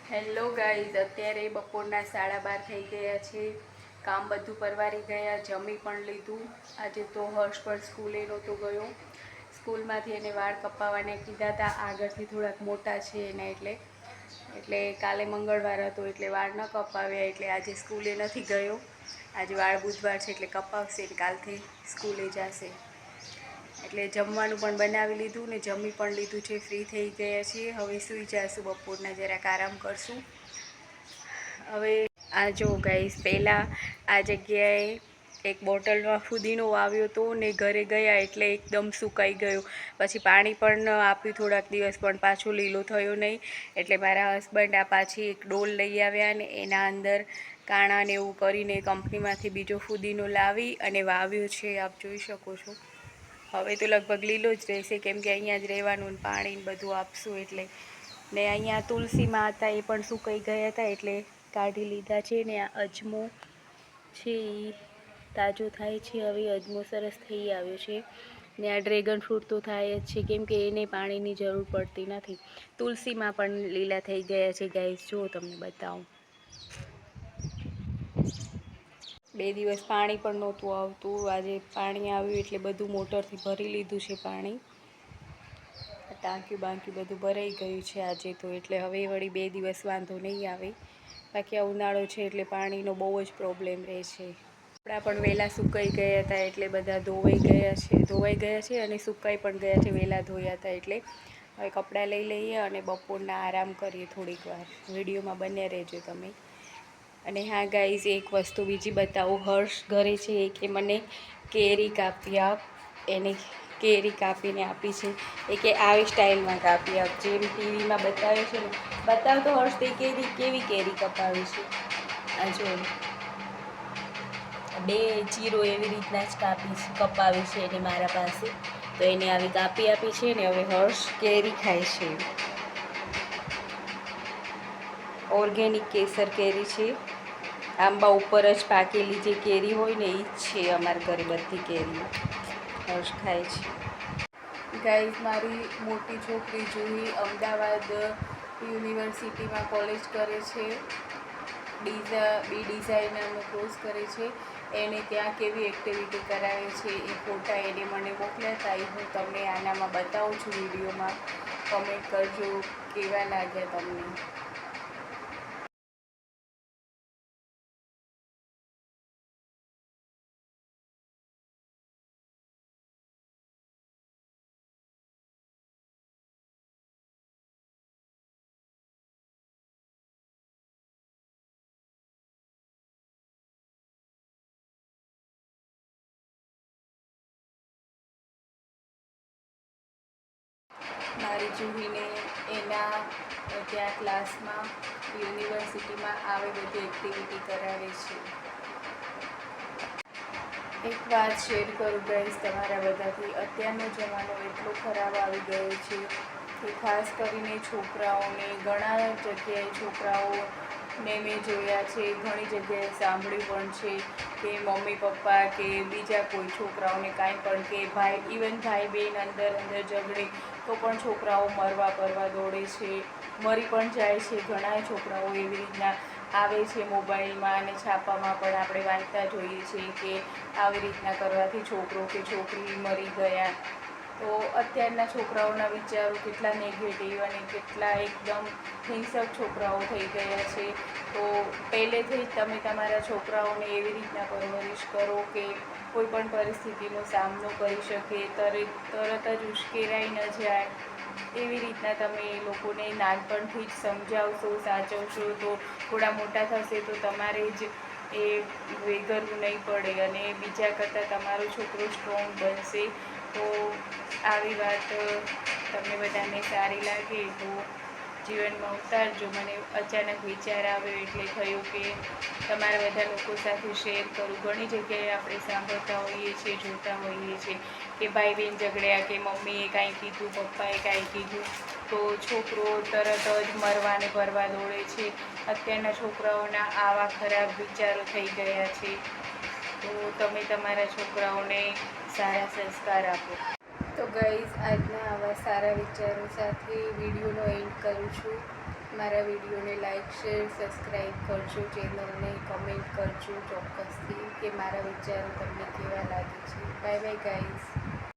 Hello guys, અત્યારે બપોરના 12:30 થઈ ગયા છે. કામ બધું પરવારી ગયા, જમી પણ લીધું. આજે તો હર્ષ પર સ્કૂલે નહોતો ગયો. સ્કૂલમાંથી એને વાળ કપાવવાને કીધા હતા, આગળથી થોડાક મોટા છે એના એટલે કાલે મંગળવાર હતો એટલે વાળ ન કપાવ્યા, એટલે આજે સ્કૂલે નથી ગયો. આજે વાળ બુધવાર છે એટલે કપાવશે, કાલથી સ્કૂલે જશે. એટલે જમવાનું પણ બનાવી લીધું ને જમી પણ લીધું છે. ફ્રી થઈ ગયા છીએ, હવે સૂઈ જઈશું, બપોરના જરાક આરામ કરશું. હવે આ જો ગાઈસ, પહેલાં આ જગ્યાએ એક બોટલમાં ફુદીનો વાવ્યો હતો ને ઘરે ગયા એટલે એકદમ સુકાઈ ગયો. પછી પાણી પણ આપ્યું થોડાક દિવસ, પણ પાછું લીલો થયો નહીં. એટલે મારા હસબન્ડ આ પાછી એક ડોલ લઈ આવ્યા ને એના અંદર કાણા ને એવું કરીને કંપનીમાંથી બીજો ફુદીનો લાવી અને વાવ્યો છે. આપ જોઈ શકો છો. હવે તો લગભગ લીલો જ રહેશે, કેમ કે અહીંયા જ રહેવાનું, પાણી બધું આપશું એટલે. ને અહીંયા તુલસીમાં હતા એ પણ સુકાઈ ગયા હતા એટલે કાઢી લીધા છે. ને આ અજમો છે એ તાજો થાય છે. હવે અજમો સરસ થઈ આવ્યો છે. ને આ ડ્રેગન ફ્રૂટ તો થાય જ છે, કેમ કે એને પાણીની જરૂર પડતી નથી. તુલસીમાં પણ લીલા થઈ ગયા છે ગાઈસ, જો તમને બતાવું. 2 દિવસ પાણી પણ નહોતું આવતું, આજે પાણી આવ્યું એટલે બધું મોટરથી ભરી લીધું છે પાણી. ટાંક્યું બાંક્યું બધું ભરાઈ ગયું છે આજે તો, એટલે હવે વળી 2 દિવસ વાંધો નહીં આવે. બાકી આ ઉનાળો છે એટલે પાણીનો બહુ જ પ્રોબ્લેમ રહે છે. કપડાં પણ વહેલા સુકાઈ ગયા હતા એટલે બધા ધોવાઈ ગયા છે અને સુકાઈ પણ ગયા છે. વહેલા ધોયા હતા એટલે હવે કપડાં લઈ લઈએ અને બપોરના આરામ કરીએ થોડીક વાર. વિડીયોમાં બન્યા રહેજો તમે. અને હા ગાઈઝ, એક વસ્તુ બીજી બતાવું. હર્ષ ઘરે છે કે મને કેરી કાપી આપ. એને કેરી કાપીને આપી છે. એ કે આવી સ્ટાઇલમાં કાપી આપ, જેમ ટીવીમાં બતાવે છે ને. બતાવ તો હર્ષ, તે કેવી કેરી કપાવી છે. આ જો 2 ચીરો એવી રીતના જ કપાવી છે એને મારા પાસે. તો એને આવી કાપી આપી છે ને હવે હર્ષ કેરી ખાય છે. ઓર્ગેનિક કેસર કેરી છે. આંબા ઉપર જ પાકેલી જે કેરી હોય ને એ જ છે અમારા ઘરે બધી કેરી. હર્ષ ખાય છે. ગાઈઝ, મારી મોટી છોકરી જુહી અમદાવાદ યુનિવર્સિટીમાં કોલેજ કરે છે. બી ડિઝાઇનરનો કોર્સ કરે છે. એને ત્યાં કેવી એક્ટિવિટી કરાવે છે એ ફોટા એને મને મોકલ્યા હતા. એ હું તમને આનામાં બતાવું છું વિડીયોમાં. કમેન્ટ કરજો કેવા લાગ્યા તમને. મારી જુહીને એના ત્યાં ક્લાસમાં યુનિવર્સિટીમાં આવી બધી એક્ટિવિટી કરાવે છે. એક વાત શેર કરું ગાઈઝ તમારા બધાથી. અત્યારનો જમાનો એટલો ખરાબ આવી ગયો છે કે ખાસ કરીને છોકરાઓને, ઘણા જગ્યાએ છોકરાઓને મેં જોયા છે, ઘણી જગ્યાએ સાંભળ્યું પણ છે કે મમ્મી પપ્પા કે બીજા કોઈ છોકરાઓને કાંઈ પણ કે ઇવન ભાઈ બહેન અંદર ઝઘડે તો પણ છોકરાઓ મરવા કરવા દોડે છે, મરી પણ જાય છે. ઘણા છોકરાઓ એવી રીતના આવે છે મોબાઈલમાં અને છાપામાં પણ આપણે વાંચતા જોઈએ છીએ કે આવી રીતના કરવાથી છોકરો કે છોકરી મરી ગયા. તો અત્યારના છોકરાઓના વિચારો કેટલા નેગેટિવ અને કેટલા એકદમ હિંસક છોકરાઓ થઈ ગયા છે. તો પહેલેથી જ તમે તમારા છોકરાઓને એવી રીતના પરવરિશ કરો કે કોઈ પણ પરિસ્થિતિનો સામનો કરી શકે, તરત જ ઉશ્કેરાઈ ન જાય. એવી રીતના તમે એ લોકોને નાનપણથી જ સમજાવશો, સાચવશો તો થોડા મોટા થશે તો તમારે જ એ વેગરવું નહીં પડે અને બીજા કરતાં તમારો છોકરો સ્ટ્રોંગ બનશે. તો આવી વાત તમને બધાને સારી લાગે તો જીવનમાં ઉતારજો. મને અચાનક વિચાર આવ્યો એટલે થયું કે તમારા બધા લોકો સાથે શેર કરું. ઘણી જગ્યાએ આપણે સાંભળતા હોઈએ છીએ, જોતા હોઈએ છીએ કે ભાઈ બહેન ઝઘડ્યા કે મમ્મીએ કાંઈ કીધું, પપ્પાએ કાંઈ કીધું તો છોકરો તરત જ મરવાને ભરવા દોડે છે. અત્યારના છોકરાઓના આવા ખરાબ વિચારો થઈ ગયા છે. તો તમે તમારા છોકરાઓને સારા સંસ્કાર આપો. તો ગાઈઝ, આજના આવા સારા વિચારો સાથે વિડીયોનો એન્ડ કરું છું. મારા વિડીયોને લાઈક શેર સબસ્ક્રાઈબ કરજો, ચેનલને કમેન્ટ કરજો ચોક્કસથી કે મારા વિચારો તમને કેવા લાગે છે. Bye bye guys.